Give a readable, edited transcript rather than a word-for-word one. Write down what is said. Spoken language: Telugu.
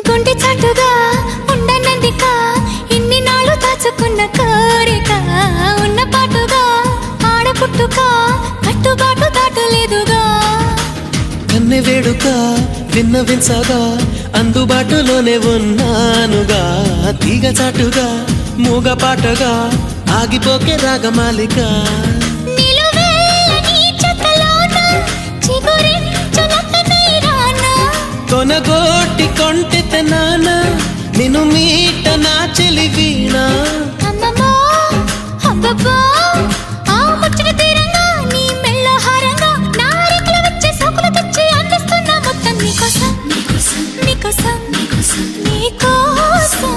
గుండె చాటుగా ఉండనందిక ఇన్ని నాళ్ళు దాచుకున్న కోరిక ఉన్న పాటుగా ఆడపుట్టుక కట్టుబాటు దాటలేదుగా కన్నె వేడుక విన్నవించగా అందుబాటులోనే ఉన్నానుగా తీగ చాటుగా మూగ పాటగా ఆగిపోకే రాగమాలిక కొనగోటి కొంటె నాన్న నిన్ను మీట నా చెలి వీణ నీకోసం